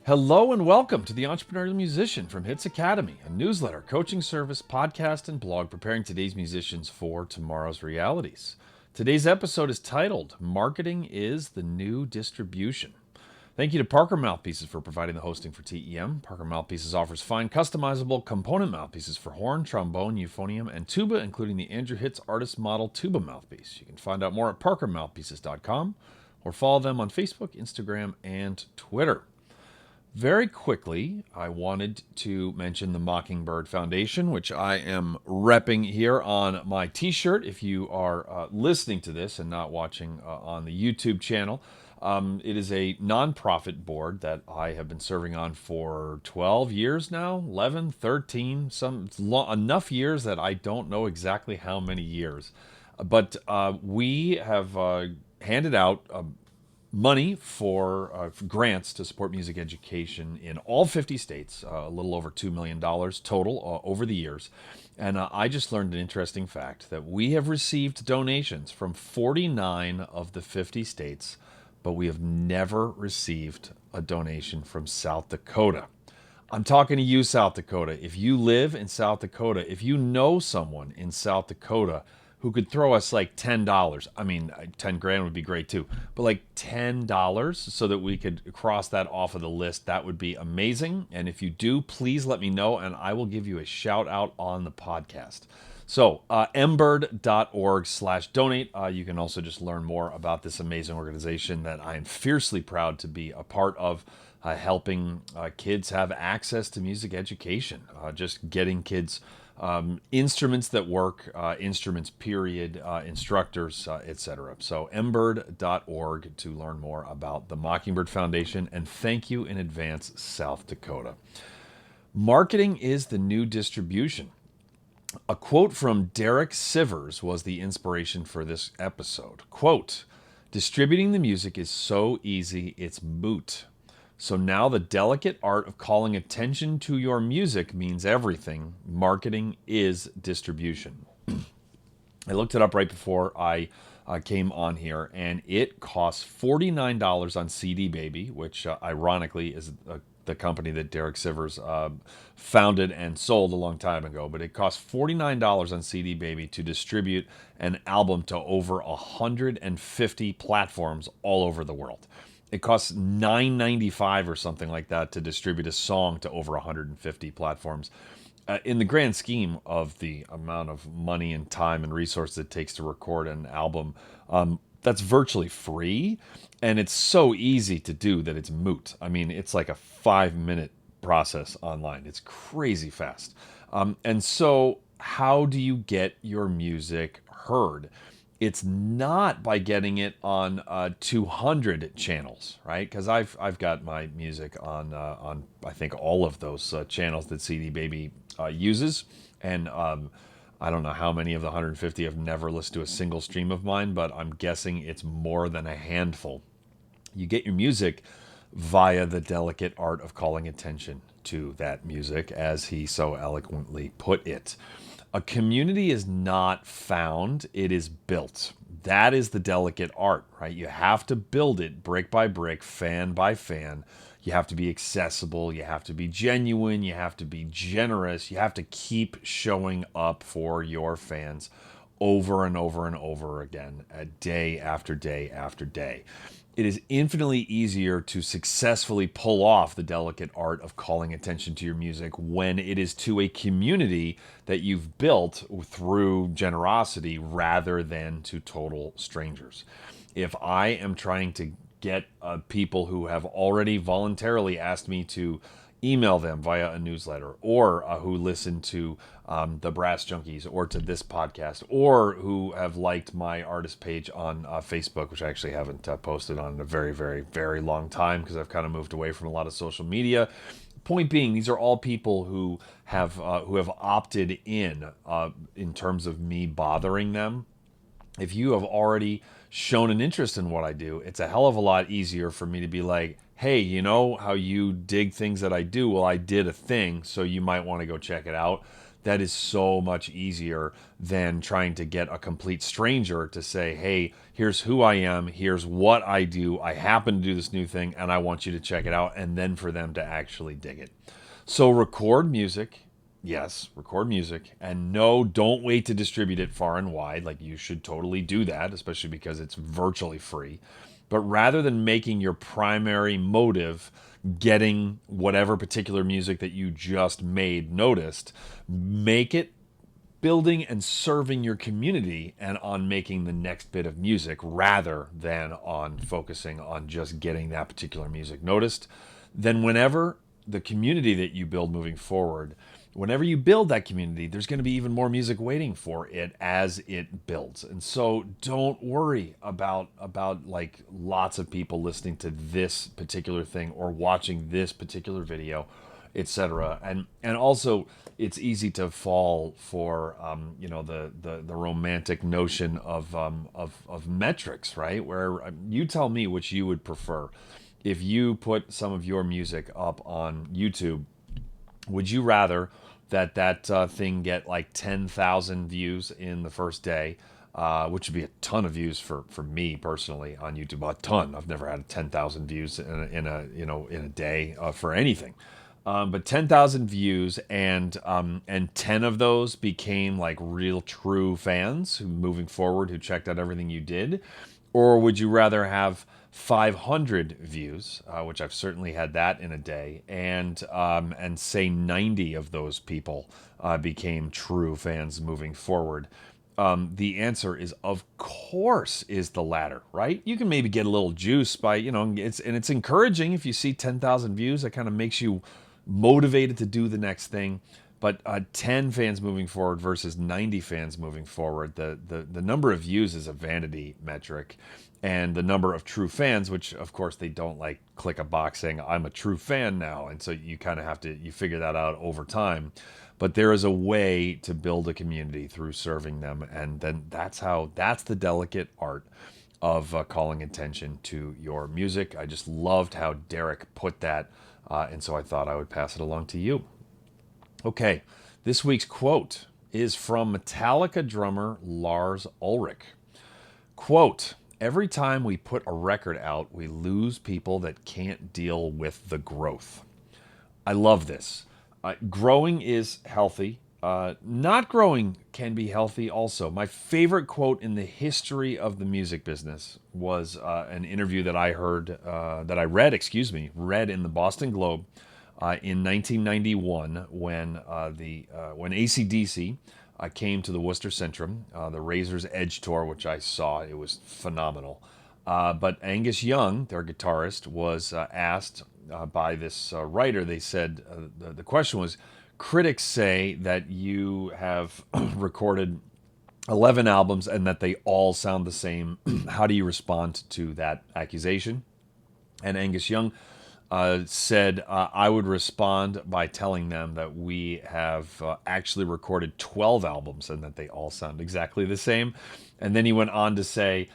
Hello and welcome to the Entrepreneurial Musician from Hits Academy, a newsletter, coaching service, podcast, and blog preparing today's musicians for tomorrow's realities. Today's episode is titled, Marketing is the New Distribution. Thank you to Parker Mouthpieces for providing the hosting for TEM. Parker Mouthpieces offers fine, customizable component mouthpieces for horn, trombone, euphonium, and tuba, including the Andrew Hitz Artist Model Tuba Mouthpiece. You can find out more at parkermouthpieces.com or follow them on Facebook, Instagram, and Twitter. Very quickly, I wanted to mention the Mockingbird Foundation, which I am repping here on my t-shirt. If you are listening to this and not watching on the YouTube channel, it is a nonprofit board that I have been serving on for 12 years now, 11, 13, enough years that I don't know exactly how many years. But we have handed out money for grants to support music education in all 50 states, a little over $2 million total over the years. And I just learned an interesting fact that we have received donations from 49 of the 50 states, but we have never received a donation from South Dakota. I'm talking to you, South Dakota. If you live in South Dakota, if you know someone in South Dakota who could throw us like $10. I mean, 10 grand would be great too, but like $10 so that we could cross that off of the list, that would be amazing. And if you do, please let me know and I will give you a shout out on the podcast. So mbird.org/donate. You can also just learn more about this amazing organization that I am fiercely proud to be a part of, helping kids have access to music education, just getting kids instruments that work, instruments period, instructors, etc. So mbird.org to learn more about the Mockingbird Foundation, and thank you in advance, South Dakota. Marketing is the new distribution. A quote from Derek Sivers was the inspiration for this episode. Quote, "Distributing the music is so easy, it's moot. So now the delicate art of calling attention to your music means everything. Marketing is distribution." I looked it up right before I came on here, and it costs $49 on CD Baby, which ironically is the company that Derek Sivers founded and sold a long time ago. But it costs $49 on CD Baby to distribute an album to over 150 platforms all over the world. It costs $9.95 or something like that to distribute a song to over 150 platforms. In the grand scheme of the amount of money and time and resources it takes to record an album, that's virtually free. And it's so easy to do that it's moot. I mean, it's like a 5-minute process online. It's crazy fast. And so how do you get your music heard? It's not by getting it on 200 channels, right? Because I've got my music on I think all of those channels that CD Baby uses, and I don't know how many of the 150 have never listened to a single stream of mine, but I'm guessing it's more than a handful. You get your music via the delicate art of calling attention to that music, as he so eloquently put it. A community is not found, it is built. That is the delicate art, right? You have to build it brick by brick, fan by fan. You have to be accessible, you have to be genuine, you have to be generous, you have to keep showing up for your fans over and over and over again, day after day after day. It is infinitely easier to successfully pull off the delicate art of calling attention to your music when it is to a community that you've built through generosity rather than to total strangers. If I am trying to get people who have already voluntarily asked me to email them via a newsletter, or who listen to the Brass Junkies, or to this podcast, or who have liked my artist page on Facebook, which I actually haven't posted on in a very, very, very long time because I've kind of moved away from a lot of social media. Point being, these are all people who have opted in terms of me bothering them. If you have already shown an interest in what I do, it's a hell of a lot easier for me to be like, hey, you know how you dig things that I do? Well, I did a thing, so you might want to go check it out. that is so much easier than trying to get a complete stranger to say, hey, here's who I am, here's what I do, I happen to do this new thing, and I want you to check it out, and then for them to actually dig it. So record music. Yes, record music. And no, don't wait to distribute it far and wide. Like, you should totally do that, especially because it's virtually free. But rather than making your primary motive getting whatever particular music that you just made noticed, make it building and serving your community and on making the next bit of music rather than on focusing on just getting that particular music noticed. Then, whenever the community that you build moving forward, whenever you build that community, there's going to be even more music waiting for it as it builds. And so don't worry about like lots of people listening to this particular thing or watching this particular video, etc. And also, it's easy to fall for the romantic notion of metrics, right? Where you tell me which you would prefer. If you put some of your music up on YouTube, would you rather that thing get like 10,000 views in the first day, which would be a ton of views for me personally on YouTube? A ton. I've never had 10,000 views in a day for anything. But 10,000 views, and 10 of those became like real true fans who moving forward who checked out everything you did, or would you rather have 500 views, which I've certainly had that in a day, and say 90 of those people became true fans moving forward? The answer is, of course, is the latter, right? You can maybe get a little juice by, it's encouraging if you see 10,000 views. That kind of makes you motivated to do the next thing. But 10 fans moving forward versus 90 fans moving forward, the number of views is a vanity metric. And the number of true fans, which of course they don't like click a box saying, I'm a true fan now. And so you kind of have to, you figure that out over time. But there is a way to build a community through serving them. And then that's the delicate art of calling attention to your music. I just loved how Derek put that. And so I thought I would pass it along to you. Okay, this week's quote is from Metallica drummer Lars Ulrich. Quote, every time we put a record out, we lose people that can't deal with the growth. I love this. Growing is healthy. Not growing can be healthy also. My favorite quote in the history of the music business was an interview that I read in the Boston Globe in 1991 when AC/DC came to the Worcester Centrum, the Razor's Edge tour, which I saw. It was phenomenal. But Angus Young, their guitarist, was asked by this writer. They said the question was, critics say that you have recorded 11 albums and that they all sound the same. How do you respond to that accusation? And Angus Young said, I would respond by telling them that we have actually recorded 12 albums and that they all sound exactly the same. And then he went on to say,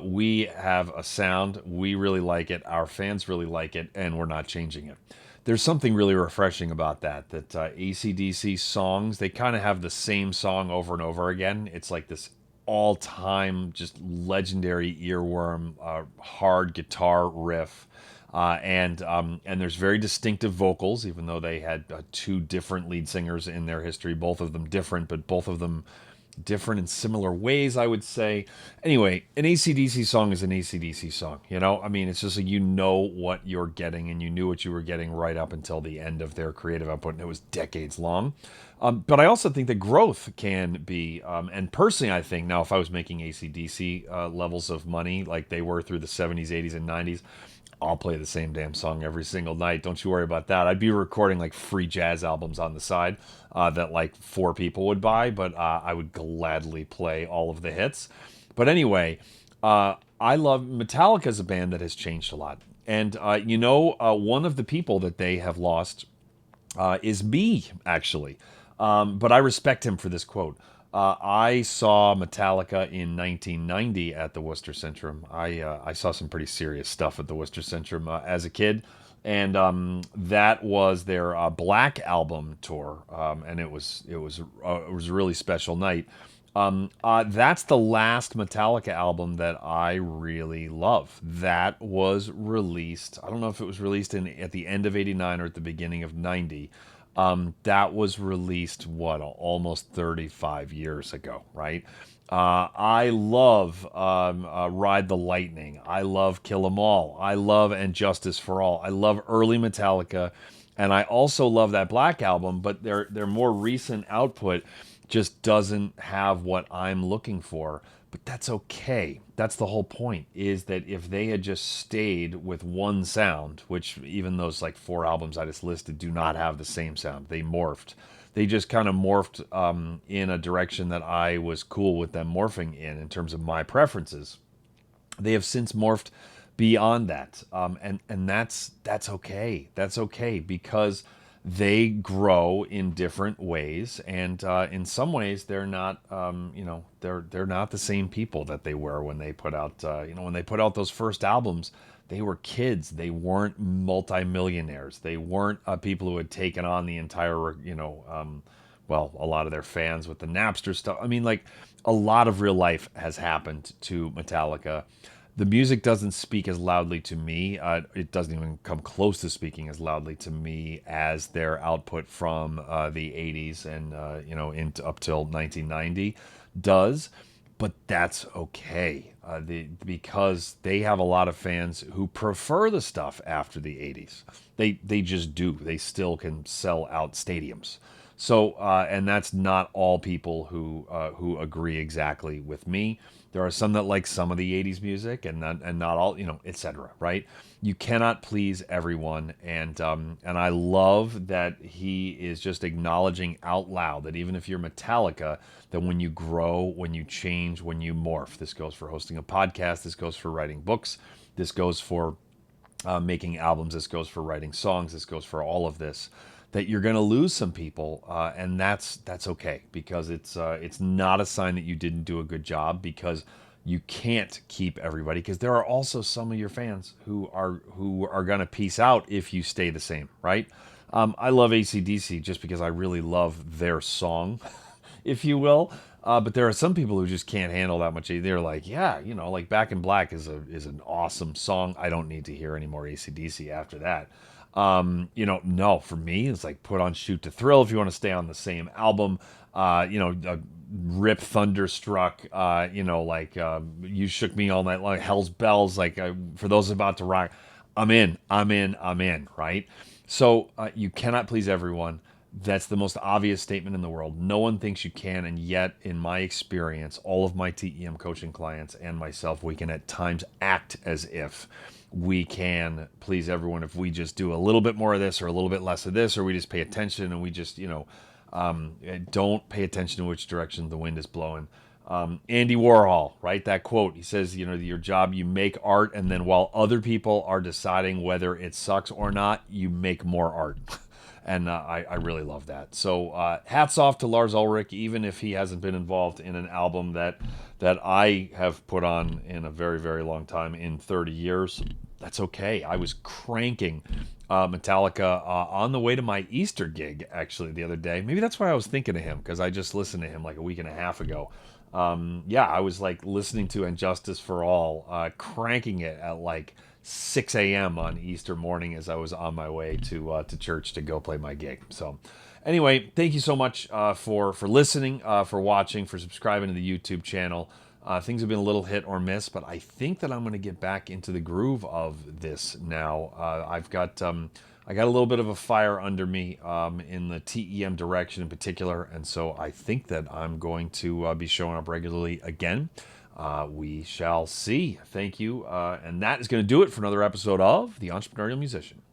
we have a sound, we really like it, our fans really like it, and we're not changing it. There's something really refreshing about that AC/DC songs, they kind of have the same song over and over again. It's like this all-time, just legendary earworm, hard guitar riff. And there's very distinctive vocals, even though they had two different lead singers in their history, both of them different, but both of them different in similar ways, I would say. Anyway, an AC/DC song is an AC/DC song. I mean, it's just like you know what you're getting, and you knew what you were getting right up until the end of their creative output, and it was decades long. But I also think that growth can be, and personally, I think now if I was making AC/DC levels of money like they were through the 70s, 80s, and 90s, I'll play the same damn song every single night. Don't you worry about that. I'd be recording like free jazz albums on the side that like 4 people would buy, but I would gladly play all of the hits. But anyway, I love Metallica as a band that has changed a lot. And, one of the people that they have lost is me, actually. But I respect him for this quote. I saw Metallica in 1990 at the Worcester Centrum. I saw some pretty serious stuff at the Worcester Centrum as a kid. and that was their Black Album tour, and it was a really special night. That's the last Metallica album that I really love. That was released. I don't know if it was released in at the end of '89 or at the beginning of '90. That was released almost 35 years ago, right? I love Ride the Lightning. I love Kill 'Em All. I love And Justice for All. I love early Metallica, and I also love that Black Album. But their more recent output just doesn't have what I'm looking for. But that's okay. That's the whole point. Is that if they had just stayed with one sound, which even those like four albums I just listed do not have the same sound. They morphed. They just kind of morphed in a direction that I was cool with them morphing in terms of my preferences. They have since morphed beyond that, and that's okay. That's okay because they grow in different ways, and in some ways they're not, they're not the same people that they were when they put out, when they put out those first albums. They were kids. They weren't multimillionaires. They weren't people who had taken on the entire, a lot of their fans with the Napster stuff. I mean, like a lot of real life has happened to Metallica. The music doesn't speak as loudly to me. It doesn't even come close to speaking as loudly to me as their output from the '80s and up till 1990 does. But that's okay, because they have a lot of fans who prefer the stuff after the '80s. They just do. They still can sell out stadiums. So, and that's not all people who agree exactly with me. There are some that like some of the '80s music, and not all, etc. Right? You cannot please everyone, and I love that he is just acknowledging out loud that even if you're Metallica, that when you grow, when you change, when you morph. This goes for hosting a podcast. This goes for writing books. This goes for making albums. This goes for writing songs. This goes for all of this. That you're going to lose some people, and that's okay because it's not a sign that you didn't do a good job because you can't keep everybody because there are also some of your fans who are going to peace out if you stay the same, right? I love AC/DC just because I really love their song, if you will. But there are some people who just can't handle that much. They're like, yeah, like Back in Black is an awesome song. I don't need to hear any more AC/DC after that. No, for me, it's like put on Shoot to Thrill if you want to stay on the same album. Rip Thunderstruck, You Shook Me All Night Long, Hell's Bells, for those about to rock. I'm in, right? So you cannot please everyone. That's the most obvious statement in the world. No one thinks you can, and yet, in my experience, all of my TEM coaching clients and myself, we can at times act as if we can please everyone if we just do a little bit more of this or a little bit less of this, or we just pay attention and we just, don't pay attention to which direction the wind is blowing. Andy Warhol, right? That quote, he says, your job, you make art, and then while other people are deciding whether it sucks or not, you make more art. And I really love that. So hats off to Lars Ulrich, even if he hasn't been involved in an album that I have put on in a very, very long time, in 30 years. That's okay. I was cranking Metallica on the way to my Easter gig, actually, the other day. Maybe that's why I was thinking of him, because I just listened to him like a week and a half ago. I was like listening to And Justice for All, cranking it at like 6 a.m. on Easter morning as I was on my way to church to go play my gig. So anyway, thank you so much for listening, for watching, for subscribing to the YouTube channel. Things have been a little hit or miss, but I think that I'm going to get back into the groove of this now. I got a little bit of a fire under me in the TEM direction in particular, and so I think that I'm going to be showing up regularly again. We shall see. Thank you. And that is going to do it for another episode of The Entrepreneurial Musician.